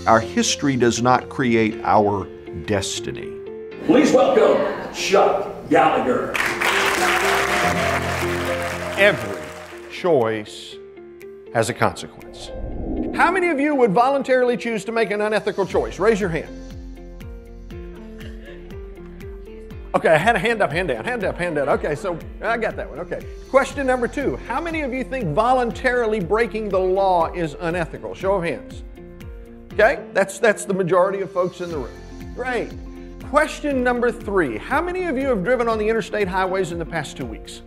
Our history does not create our destiny. Please welcome Chuck Gallagher. Every choice has a consequence. How many of you would voluntarily choose to make an unethical choice? Raise your hand. Okay, I had a hand up, hand down, hand up, hand down. Okay, so I got that one. Okay. Question number 2. How many of you think voluntarily breaking the law is unethical? Show of hands. Okay, that's the majority of folks in the room. Great. Question number 3. How many of you have driven on the interstate highways in the past 2 weeks?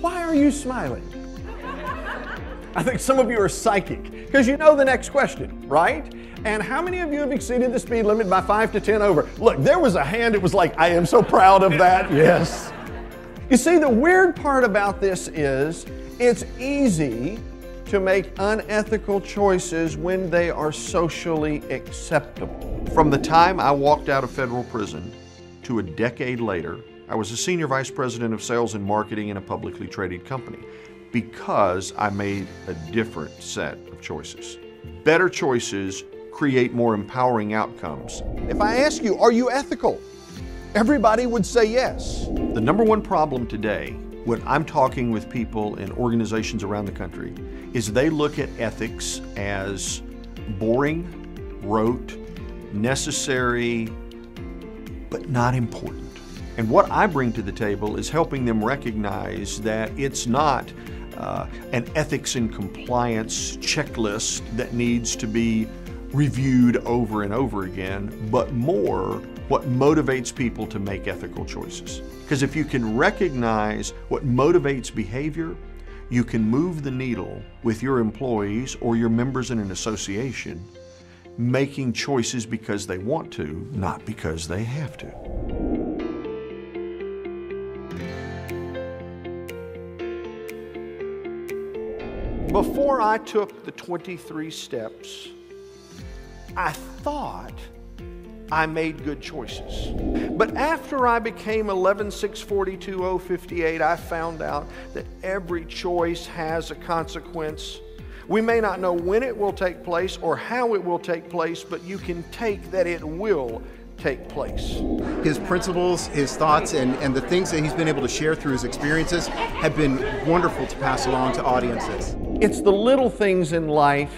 Why are you smiling? I think some of you are psychic because you know the next question, right? And how many of you have exceeded the speed limit by 5 to 10 over? Look, there was a hand, it was like, I am so proud of that, yes. You see, the weird part about this is it's easy to make unethical choices when they are socially acceptable. From the time I walked out of federal prison to a decade later, I was a senior vice president of sales and marketing in a publicly traded company because I made a different set of choices. Better choices create more empowering outcomes. If I ask you, are you ethical? Everybody would say yes. The number one problem today when I'm talking with people in organizations around the country is they look at ethics as boring, rote, necessary, but not important. And what I bring to the table is helping them recognize that it's not an ethics and compliance checklist that needs to be reviewed over and over again, but more what motivates people to make ethical choices. Because if you can recognize what motivates behavior, you can move the needle with your employees or your members in an association, making choices because they want to, not because they have to. Before I took the 23 steps, I thought I made good choices. But after I became 11-6-42-058, I found out that every choice has a consequence. We may not know when it will take place or how it will take place, but you can take that it will take place. His principles, his thoughts, and the things that he's been able to share through his experiences have been wonderful to pass along to audiences. It's the little things in life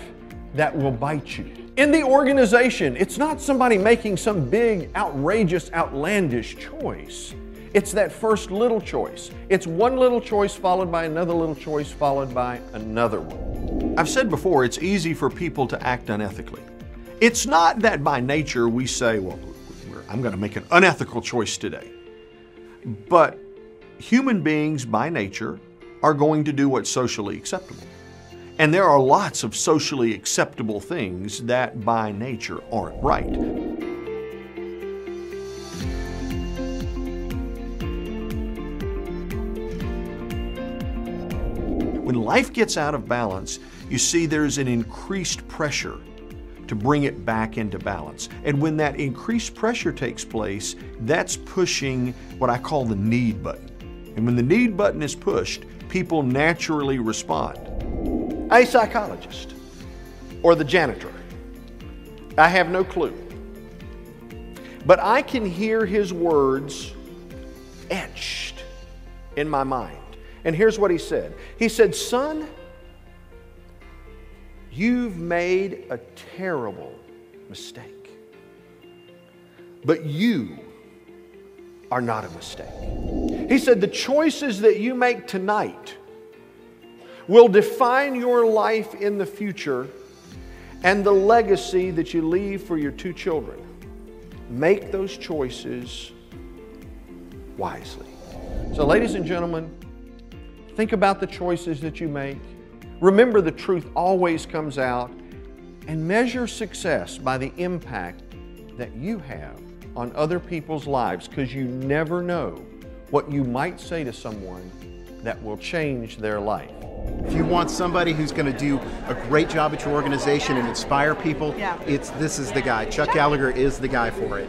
that will bite you. In the organization, it's not somebody making some big, outrageous, outlandish choice. It's that first little choice. It's one little choice followed by another little choice followed by another one. I've said before, it's easy for people to act unethically. It's not that by nature we say, well, I'm going to make an unethical choice today. But human beings by nature are going to do what's socially acceptable. And there are lots of socially acceptable things that by nature aren't right. When life gets out of balance, you see there's an increased pressure to bring it back into balance. And when that increased pressure takes place, that's pushing what I call the need button. And when the need button is pushed, people naturally respond. A psychologist or the janitor, I have no clue. But I can hear his words etched in my mind. And here's what he said. He said, son, you've made a terrible mistake. But you are not a mistake. He said, the choices that you make tonight will define your life in the future and the legacy that you leave for your 2 children. Make those choices wisely. So, ladies and gentlemen, think about the choices that you make. Remember, the truth always comes out, and measure success by the impact that you have on other people's lives, because you never know what you might say to someone that will change their life. If you want somebody who's going to do a great job at your organization and inspire people, this is the guy. Chuck Gallagher is the guy for it.